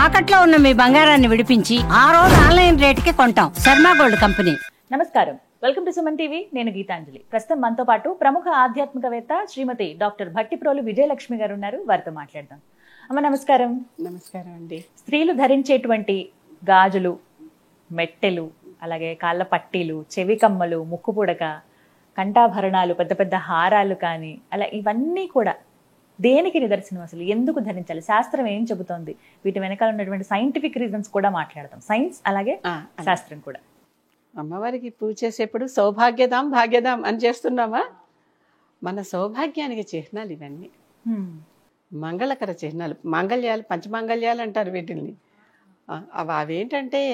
తాకట్లో ఉన్న మీ బంగారాన్ని విడిపించి ఆ రోజు ఆన్లైన్ రేటుకి కొంటాం. Sharma gold company. నమస్కారం, వెల్కమ్ టు సుమన్ టీవీ. నేను గీతాంజలి. ప్రస్తుతం మనతో పాటు ప్రముఖ ఆధ్యాత్మికవేత్త శ్రీమతి డాక్టర్ భట్టిప్రోలు విజయలక్ష్మి గారు ఉన్నారు. వారితో మాట్లాడదాం. అమ్మ నమస్కారం. నమస్కారం అండి. స్త్రీలు ధరించేటువంటి గాజులు, మెట్టెలు, అలాగే కాళ్ళ పట్టీలు, చెవి కమ్మలు, ముక్కు పుడక, కంఠాభరణాలు, పెద్ద పెద్ద హారాలు కానీ అలా ఇవన్నీ కూడా దేనికి నిదర్శనం? అసలు ఎందుకు ధరించాలి? శాస్త్రం ఏం చెబుతోంది? వీటి వెనకాల ఉన్నటువంటి సైంటిఫిక్ రీజన్స్ కూడా మాట్లాడదాం. సైన్స్ అలాగే శాస్త్రం కూడా. అమ్మవారికి పూజ చేసేప్పుడు సౌభాగ్యదాం భాగ్యదాం అని చేస్తున్నామా? మన సౌభాగ్యానికి చిహ్నాలు ఇవన్నీ, మంగళకర చిహ్నాలు. మాంగళ్యాలు, పంచమాంగళ్యాలు అంటారు వీటిల్ని. అవేంటంటే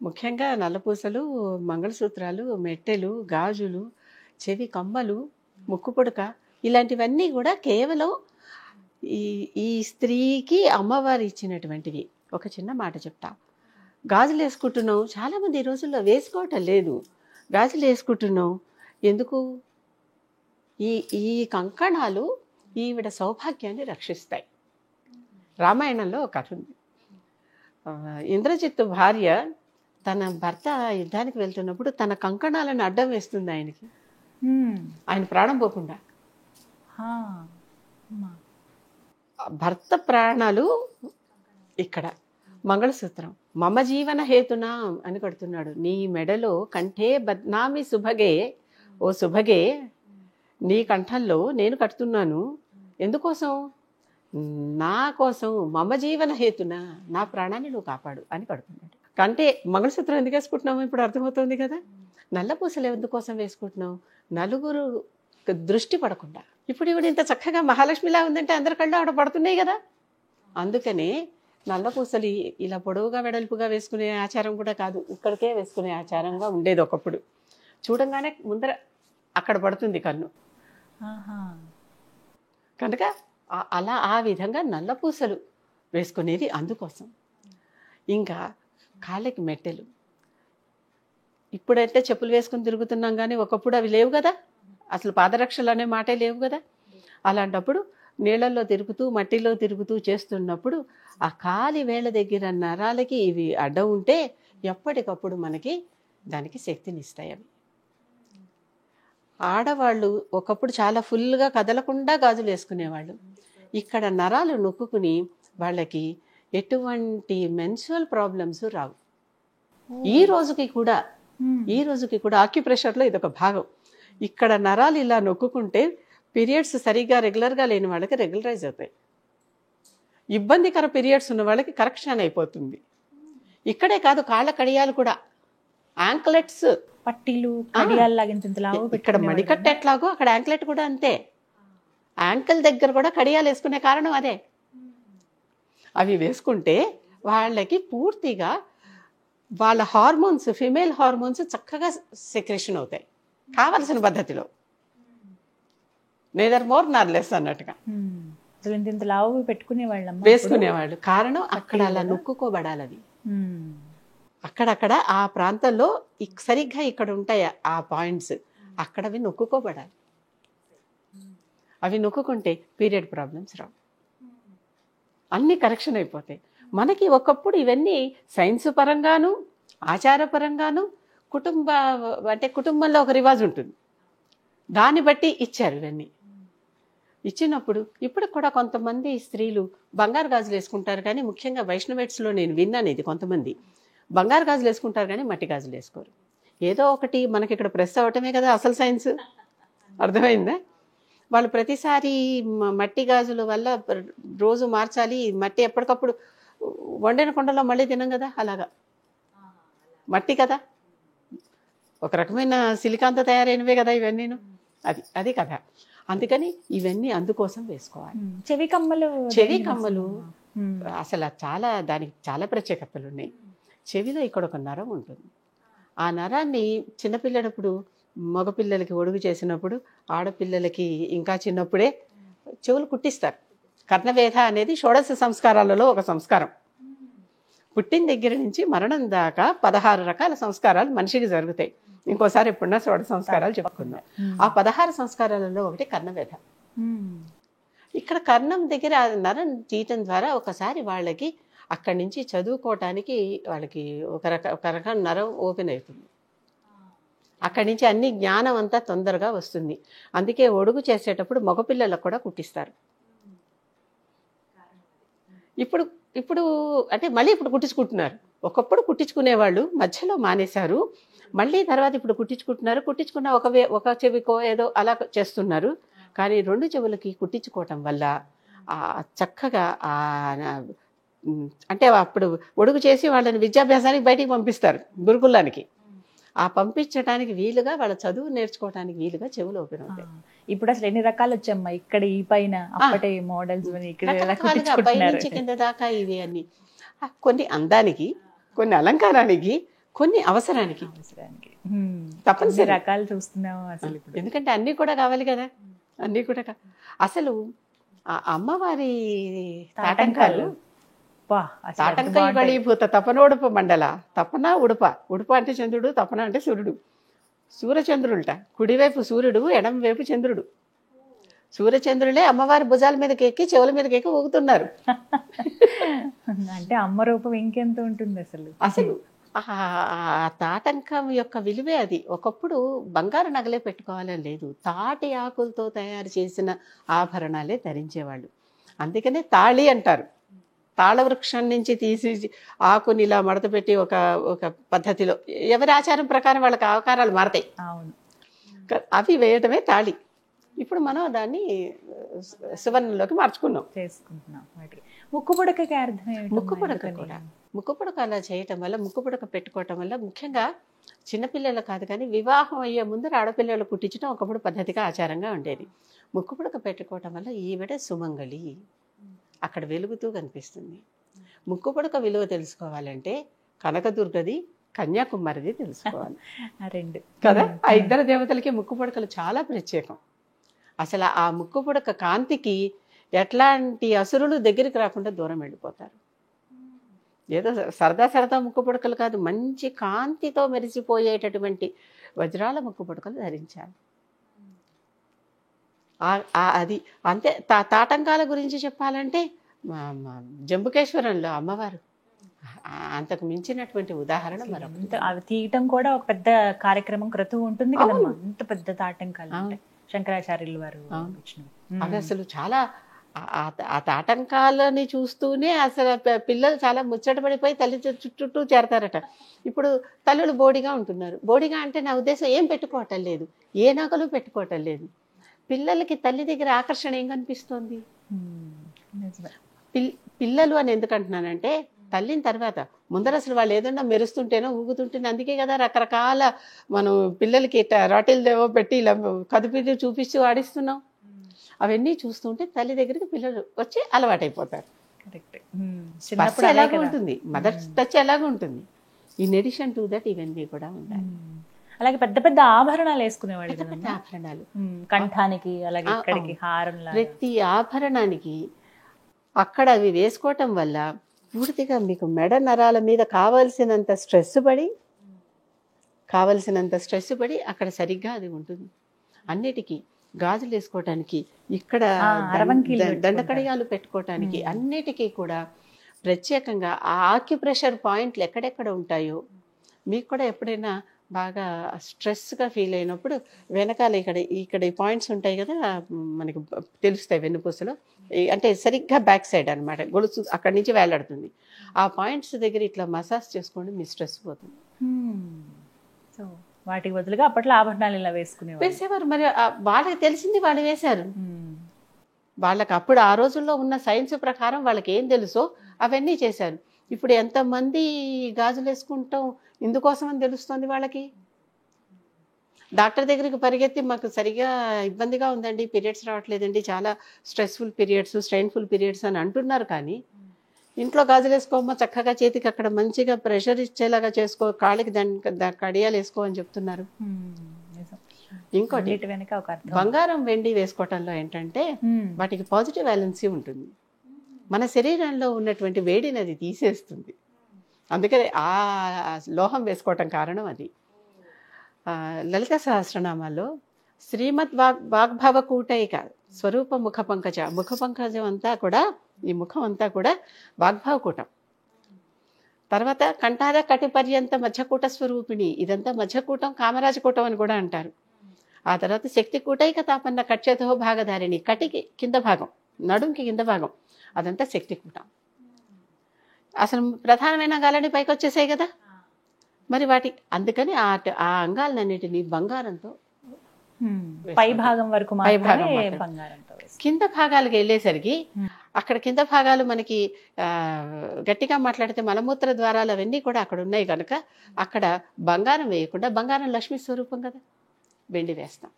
ముఖ్యంగా నల్లపూసలు, మంగళసూత్రాలు, మెట్టెలు, గాజులు, చెవి కమ్మలు, ముక్కు పుడక, ఇలాంటివన్నీ కూడా కేవలం ఈ స్త్రీకి అమ్మవారు ఇచ్చినటువంటివి. ఒక చిన్న మాట చెప్తా. గాజులు వేసుకుంటున్నాం, చాలామంది ఈ రోజుల్లో వేసుకోవటం లేదు. గాజులు వేసుకుంటున్నాం ఎందుకు? ఈ కంకణాలు ఈవిడ సౌభాగ్యాన్ని రక్షిస్తాయి. రామాయణంలో ఒక కథ ఉంది. ఇంద్రజిత్తు భార్య తన భర్త యుద్ధానికి వెళ్తున్నప్పుడు తన కంకణాలను అడ్డం వేస్తుంది ఆయనకి, ఆయన ప్రాణం పోకుండా. భర్త ప్రాణాలు ఇక్కడ మంగళసూత్రం. మమ జీవన హేతునా అని కడుతున్నాడు. నీ మెడలో కంఠే బద్నామి సుభగే, ఓ సుభగే నీ కంఠంలో నేను కడుతున్నాను. ఎందుకోసం? నా కోసం, మమ జీవన హేతున, నా ప్రాణాన్ని నువ్వు కాపాడు అని కడుతున్నాడు. కంటే మంగళసూత్రం ఎందుకు వేసుకుంటున్నాము ఇప్పుడు అర్థమవుతుంది కదా. నల్లపూసలు ఎందుకోసం వేసుకుంటున్నాం? నలుగురు దృష్టి పడకుండా. ఇప్పుడు ఇవిడ ఇంత చక్కగా మహాలక్ష్మిలా ఉందంటే అందరి కళ్ళు ఆవిడ పడుతున్నాయి కదా. అందుకనే నల్లపూసలు ఇలా పొడవుగా వెడల్పుగా వేసుకునే ఆచారం కూడా కాదు, ఇక్కడికే వేసుకునే ఆచారంగా ఉండేది ఒకప్పుడు. చూడంగానే ముందర అక్కడ పడుతుంది కన్ను కనుక అలా ఆ విధంగా నల్లపూసలు వేసుకునేది అందుకోసం. ఇంకా కాళ్ళకి మెట్టెలు. ఇప్పుడైతే చెప్పులు వేసుకుని తిరుగుతున్నాం కానీ ఒకప్పుడు అవి లేవు కదా. అసలు పాదరక్షలు అనే మాటే లేవు కదా. అలాంటప్పుడు నీళ్ళల్లో తిరుగుతూ, మట్టిలో తిరుగుతూ చేస్తున్నప్పుడు ఆ కాలి వేళ్ళ దగ్గర నరాలకి ఇవి అడ్డం ఉంటే ఎప్పటికప్పుడు మనకి దానికి శక్తిని ఇస్తాయి అవి. ఆడవాళ్ళు ఒకప్పుడు చాలా ఫుల్గా కదలకుండా గాజులు వేసుకునేవాళ్ళు. ఇక్కడ నరాలు నొక్కుని వాళ్ళకి ఎటువంటి మెన్సువల్ ప్రాబ్లమ్స్ రావు. ఈ రోజుకి కూడా ఆక్యుప్రెషర్లో ఇదొక భాగం. ఇక్కడ నరాలు ఇలా నొక్కుంటే పీరియడ్స్ సరిగ్గా రెగ్యులర్గా లేని వాళ్ళకి రెగ్యులరైజ్ అవుతాయి. ఇబ్బందికర పీరియడ్స్ ఉన్న వాళ్ళకి కరెక్షన్ అయిపోతుంది. ఇక్కడే కాదు, కాళ్ళ కడియాలు కూడా, యాంక్లెట్స్, పట్టీలు, కడియాలు, ఇక్కడ మడికట్టు ఎట్లాగో అక్కడ యాంక్లెట్ కూడా అంతే. యాంకిల్ దగ్గర కూడా కడియాలు వేసుకునే కారణం అదే. అవి వేసుకుంటే వాళ్ళకి పూర్తిగా వాళ్ళ హార్మోన్స్, ఫిమేల్ హార్మోన్స్ చక్కగా సెక్రెషన్ అవుతాయి కావలసిన పద్ధతిలో. నేదర్ మోర్ నార్ లెస్ అన్నట్టుగా వేసుకునేవాళ్ళు. కారణం అక్కడ అలా నొక్కుకోబడాలి అవి. అక్కడక్కడ ఆ ప్రాంతంలో సరిగ్గా ఇక్కడ ఉంటాయి ఆ పాయింట్స్, అక్కడ అవి నొక్కుకోబడాలి. అవి నొక్కుంటే పీరియడ్ ప్రాబ్లమ్స్ రావు, అన్ని కరెక్షన్ అయిపోతాయి. మనకి ఒకప్పుడు ఇవన్నీ సైన్స్ పరంగాను, ఆచారపరంగాను, కుటుంబంలో ఒక రివాజు ఉంటుంది, దాన్ని బట్టి ఇచ్చారు. ఇవన్నీ ఇచ్చినప్పుడు ఇప్పుడు కూడా కొంతమంది స్త్రీలు బంగారు గాజులు వేసుకుంటారు కానీ, ముఖ్యంగా వైష్ణవేట్స్లో నేను విన్నాను ఇది, కొంతమంది బంగారు గాజులు వేసుకుంటారు కానీ మట్టి గాజులు వేసుకోరు. ఏదో ఒకటి మనకి ఇక్కడ ప్రెస్ అవటమే కదా అసలు సైన్స్. అర్థమైందా? వాళ్ళు ప్రతిసారి మట్టి గాజుల వల్ల రోజు మార్చాలి. మట్టి ఎప్పటికప్పుడు వండిన కొండలో మళ్ళీ తినం కదా, అలాగా మట్టి కదా, ఒక రకమైన సిలికాన్తో తయారైనవే కదా ఇవన్నీను. అది కదా. అందుకని ఇవన్నీ అందుకోసం వేసుకోవాలి. చెవి కమ్మలు అసలు దానికి చాలా ప్రత్యేకతలు ఉన్నాయి. చెవిలో ఇక్కడ ఒక నరం ఉంటుంది. ఆ నరాన్ని చిన్నపిల్లడప్పుడు మగపిల్లలకి ఒడుగు చేసినప్పుడు, ఆడపిల్లలకి ఇంకా చిన్నప్పుడే చెవులు కుట్టిస్తారు. కర్ణవేధ అనేది షోడశ సంస్కారాలలో ఒక సంస్కారం. పుట్టిన దగ్గర నుంచి మరణం దాకా 16 రకాల సంస్కారాలు మనిషికి జరుగుతాయి. ఇంకోసారి ఎప్పుడన్నా షోడశ సంస్కారాలు చెప్పుకుందాం. ఆ 16 సంస్కారాలలో ఒకటి కర్ణవేధ. ఇక్కడ కర్ణం దగ్గర నరం తీయటం ద్వారా ఒకసారి వాళ్ళకి అక్కడి నుంచి చదువుకోవటానికి వాళ్ళకి ఒక రకం నరం ఓపెన్ అవుతుంది. అక్కడి నుంచి అన్ని జ్ఞానం అంతా తొందరగా వస్తుంది. అందుకే ఒడుగు చేసేటప్పుడు మగపిల్లలకు కూడా కుట్టిస్తారు. ఇప్పుడు ఇప్పుడు అంటే మళ్ళీ ఇప్పుడు కుట్టించుకుంటున్నారు. ఒకప్పుడు కుట్టించుకునేవాళ్ళు, మధ్యలో మానేశారు. మళ్ళీ తర్వాత ఇప్పుడు కుట్టించుకున్న ఒక చెవికో ఏదో అలా చేస్తున్నారు. కానీ 2 చెవులకి కుట్టించుకోవటం వల్ల చక్కగా అంటే అప్పుడు ఒడుగు చేసి వాళ్ళని విద్యాభ్యాసానికి బయటికి పంపిస్తారు గురుకులానికి. ఆ పంపించడానికి వీలుగా వాళ్ళ చదువు నేర్చుకోవడానికి వీలుగా చెవులు ఓపెన్ అవుతాయి. ఇప్పుడు అసలు ఎన్ని రకాలు వచ్చామ్మా, ఇక్కడ ఈ పైన అప్పటి మోడల్స్ పై నుంచి కింద దాకా ఇవి అన్ని కొన్ని అందానికి, కొన్ని అలంకారానికి, కొన్ని అవసరానికి తప్పనిసరి రకాలు చూస్తున్నాము అసలు ఇప్పుడు. ఎందుకంటే అన్ని కూడా కావాలి కదా, అన్ని కూడా అసలు అమ్మవారి తాటంకాలు తాటంకయుగళీభూత తపనోడుప మండల. తపన ఉడుప, ఉడుప అంటే చంద్రుడు, తపన అంటే సూర్యుడు. సూర్యచంద్రులుట, కుడివైపు సూర్యుడు, ఎడం వైపు చంద్రుడు. సూర్యచంద్రులే అమ్మవారి భుజాల మీదకి ఎక్కి చెవుల మీదకి ఎక్కి ఊగుతున్నారు. అంటే అమ్మ రూపం ఇంకెంత ఉంటుంది అసలు. అసలు ఆ తాటంకం యొక్క విలువే అది. ఒకప్పుడు బంగారు నగలే పెట్టుకోవాలని లేదు, తాటి ఆకులతో తయారు చేసిన ఆభరణాలే ధరించేవాళ్ళు. అందుకనే తాళి అంటారు. తాళవృక్షం నుంచి తీసి ఆకుని ఇలా మడత పెట్టి ఒక పద్ధతిలో ఎవరి ఆచారం ప్రకారం వాళ్ళకి ఆకారాలు మారతాయి. అవును, అవి వేయటమే తాళి. ఇప్పుడు మనం దాన్ని సువర్ణంలోకి మార్చుకున్నాం, చేసుకుంటున్నాం. ముక్కు పుడకకి అర్థం ఏమిటి? ముక్కు పుడక కూడా, ముక్కు పుడక అలా చేయటం వల్ల, ముక్కు పుడక పెట్టుకోవటం వల్ల ముఖ్యంగా చిన్నపిల్లలు కాదు కానీ వివాహం అయ్యే ముందర ఆడపిల్లలు కుట్టించడం ఒకప్పుడు పద్ధతిగా ఆచారంగా ఉండేది. ముక్కు పుడక పెట్టుకోవటం వల్ల ఈవిడ సుమంగళి అక్కడ వెలుగుతూ కనిపిస్తుంది. ముక్కు పుడక విలువ తెలుసుకోవాలంటే కనకదుర్గది, కన్యాకుమారిది తెలుసుకోవాలి. రెండు కదా, ఆ ఇద్దరు దేవతలకి ముక్కు పుడకలు చాలా ప్రత్యేకం. అసలు ఆ ముక్కు పుడక కాంతికి ఎట్లాంటి అసురులు దగ్గరికి రాకుండా దూరం వెళ్ళిపోతారు. ఏదో సరదా ముక్కు పుడకలు కాదు, మంచి కాంతితో మెరిసిపోయేటటువంటి వజ్రాల ముక్కు పుడకలు ధరించాలి. అది అంతే. తాటంకాల గురించి చెప్పాలంటే జంబుకేశ్వరంలో అమ్మవారు అంతకు మించినటువంటి ఉదాహరణ మరొకటి. అవి తీయటం కూడా ఒక పెద్ద కార్యక్రమం క్రతువు ఉంటుంది కదమ్మా, అంత పెద్ద తాటంకాలు శంకరాచార్యులు వారు. అవి అసలు చాలా ఆ తాటంకాలని చూస్తూనే అసలు పిల్లలు చాలా ముచ్చట పడిపోయి తల్లి చుట్టూ చేరతారట. ఇప్పుడు తల్లులు బోడిగా ఉంటున్నారు. బోడిగా అంటే నా ఉద్దేశం ఏం పెట్టుకోవటం లేదు, ఏ నగలు పెట్టుకోవటం లేదు. పిల్లలకి తల్లి దగ్గర ఆకర్షణ ఏం కనిపిస్తుంది? పిల్లలు అని ఎందుకు అంటున్నానంటే తల్లిని తర్వాత ముందర అసలు వాళ్ళు ఏదన్నా మెరుస్తుంటేనో ఊగుతుంటేనో, అందుకే కదా రకరకాల మనం పిల్లలకి రాటిల్ దేవో పెట్టి ఇలా కదిపి చూపిస్తూ ఆడిస్తున్నాం. అవన్నీ చూస్తుంటే తల్లి దగ్గరికి పిల్లలు వచ్చి అలవాటైపోతారు. ఎలాగ ఉంటుంది, మదర్ టచ్ ఎలాగ ఉంటుంది. ఇన్ ఎడిషన్ టు దట్ ఇవన్నీ కూడా ఉండాలి. అలాగే పెద్ద పెద్ద ఆభరణాలు వేసుకునేవాళ్ళు, పెద్ద ఆభరణాలు కంఠానికి, అలాగే ఇక్కడికి హారం, ప్రతి ఆభరణానికి అక్కడ అవి వేసుకోవటం వల్ల పూర్తిగా మీకు మెడ నరాల మీద కావలసినంత స్ట్రెస్ పడి అక్కడ సరిగ్గా అది ఉంటుంది. అన్నిటికీ గాజులు వేసుకోవటానికి, ఇక్కడ దండకడియాలు పెట్టుకోవటానికి, అన్నిటికీ కూడా ప్రత్యేకంగా ఆ ఆక్యుప్రెషర్ పాయింట్లు ఎక్కడెక్కడ ఉంటాయో మీకు కూడా ఎప్పుడైనా బాగా స్ట్రెస్గా ఫీల్ అయినప్పుడు వెనకాల ఇక్కడ ఈ పాయింట్స్ ఉంటాయి కదా, మనకి తెలుస్తాయి వెన్నుపూసలో, అంటే సరిగ్గా బ్యాక్ సైడ్ అనమాట, గొలుసు అక్కడి నుంచి వేలాడుతుంది. ఆ పాయింట్స్ దగ్గర ఇట్లా మసాజ్ చేసుకోండి, మీ స్ట్రెస్ పోతుంది. సో వాటికి బదులుగా అప్పట్లో ఆభరణాలు ఇలా వేసేవారు. మరి వాళ్ళకి తెలిసింది వాళ్ళు వేశారు. వాళ్ళకి అప్పుడు ఆ రోజుల్లో ఉన్న సైన్స్ ప్రకారం వాళ్ళకి ఏం తెలుసో అవన్నీ చేశారు. ఇప్పుడు ఎంతమంది గాజులు వేసుకుంటాం ఇందుకోసం అని తెలుస్తుంది వాళ్ళకి. డాక్టర్ దగ్గరికి పరిగెత్తి మాకు సరిగా ఇబ్బందిగా ఉందండి, పీరియడ్స్ రావట్లేదండి, చాలా స్ట్రెస్ఫుల్ పీరియడ్స్, స్ట్రెయిన్ఫుల్ పీరియడ్స్ అని అంటున్నారు. కానీ ఇంట్లో గాజులు వేసుకోమా, చక్కగా చేతికి అక్కడ మంచిగా ప్రెషర్ ఇచ్చేలాగా చేసుకో, కాళ్ళకి కడియాలు వేసుకో అని చెప్తున్నారు. ఇంకోటి బంగారం వెండి వేసుకోవటంలో ఏంటంటే వాటికి పాజిటివ్ వ్యాలెన్సీ ఉంటుంది. మన శరీరంలో ఉన్నటువంటి వేడిని అది తీసేస్తుంది. అందుకని ఆ లోహం వేసుకోవటం కారణం అది. లలిత సహస్రనామాల్లో శ్రీమద్ వాగ్భవ కూటైక స్వరూప ముఖ పంకజం అంతా కూడా, ఈ ముఖం అంతా కూడా వాగ్భవ కూటం. తర్వాత కంఠార కటి పర్యంత మధ్యకూట స్వరూపిణి, ఇదంతా మధ్యకూటం కామరాజకూటం అని కూడా అంటారు. ఆ తర్వాత శక్తి కూటైక తాపన్న కక్షతో భాగధారిణి, కటికి కింద భాగం, నడుంకి కింద భాగం, అదంతా శక్తి కూటం. అసలు ప్రధానమైన అంగాలన్నీ పైకి వచ్చేసాయి కదా, మరి వాటి అందుకని ఆ అంగాలన్నిటినీ బంగారంతో పై భాగం వరకు మాత్రమే బంగారంతో వేస్తారు. కింద భాగాలకు వెళ్ళేసరికి అక్కడ కింద భాగాలు మనకి గట్టిగా మాట్లాడితే మలమూత్ర ద్వారాలు అవన్నీ కూడా అక్కడ ఉన్నాయి కనుక అక్కడ బంగారం వేయకుండా, బంగారం లక్ష్మీ స్వరూపం కదా, వెండి వేస్తాం.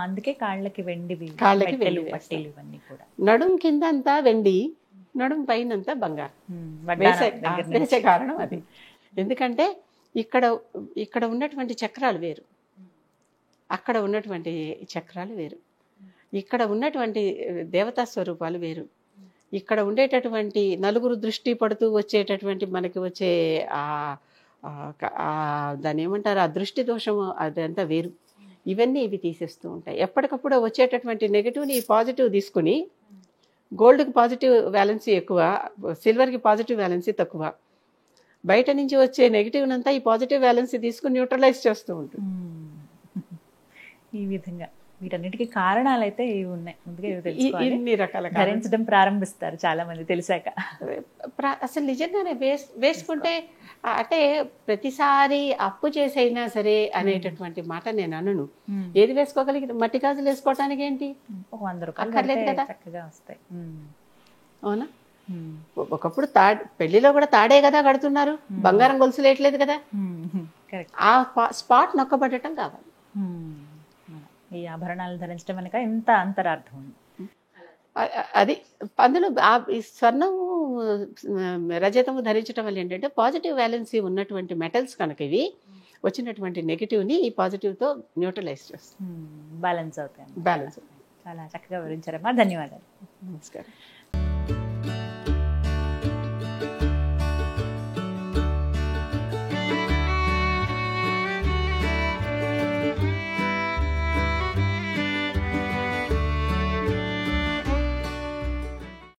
అందుకే కాళ్ళకి వెండివి, కాళ్ళకి మెట్టెలు, వెండి పట్టీలు ఇవన్నీ కూడా. నడుం కింద అంతా వెండి, నడుం పైన అంతా బంగారం వేసే కారణం అది. ఎందుకంటే ఇక్కడ ఉన్నటువంటి చక్రాలు వేరు, అక్కడ ఉన్నటువంటి చక్రాలు వేరు, ఇక్కడ ఉన్నటువంటి దేవతా స్వరూపాలు వేరు, ఇక్కడ ఉండేటటువంటి నలుగురు దృష్టి పడుతూ వచ్చేటటువంటి మనకి వచ్చే దాన్ని ఏమంటారు, ఆ దృష్టి దోషము అదంతా వేరు. ఇవన్నీ ఇవి తీసేస్తూ ఉంటాయి. ఎప్పటికప్పుడు వచ్చేటటువంటి నెగిటివ్ని పాజిటివ్ తీసుకుని, గోల్డ్కి పాజిటివ్ వ్యాలెన్సీ ఎక్కువ, సిల్వర్కి పాజిటివ్ వ్యాలెన్సీ తక్కువ. బయట నుంచి వచ్చే నెగిటివ్నంతా ఈ పాజిటివ్ వ్యాలెన్సీ తీసుకుని న్యూట్రలైజ్ చేస్తూ ఉంటుంది. ఈ విధంగా వీటన్నిటికీ కారణాలు అయితే ఇవి ఉన్నాయి. ముందుగా ఇవి తెలుసుకోవాలి, ఇన్ని రకాల ధరించడం ప్రారంభిస్తారు చాలా మంది తెలిసాక. అసలు నిజంగానే వేసుకుంటే అంటే ప్రతిసారి అప్పు చేసైనా సరే అనేటటువంటి మాట నేను అనను. ఏది వేసుకోగలిగి, మట్టి గాజులు వేసుకోవటానికి ఏంటి, 100 రూపాయలు అక్కర్లేదు కదా, చక్కగా వస్తాయి. అవునా? ఒకప్పుడు పెళ్లిలో కూడా తాడే కదా కడుతున్నారు, బంగారం గొలుసులు వేయట్లేదు కదా. ఆ స్పాట్ నొక్కబడటం కావాలి. ఈ ఆభరణాలు ధరించడం వెనక ఎంత అంతరార్థం ఉంది. అది అందులో ఈ స్వర్ణము రజతము ధరించడం వల్ల ఏంటంటే పాజిటివ్ వ్యాలెన్సీ ఉన్నటువంటి మెటల్స్ కనుక ఇవి వచ్చినటువంటి నెగిటివ్ని ఈ పాజిటివ్తో న్యూట్రలైజ్ చేస్తాం, బ్యాలెన్స్ అవుతాయి. బ్యాలెన్స్. చాలా చక్కగా వివరించారమ్మా, ధన్యవాదాలు. నమస్కారం.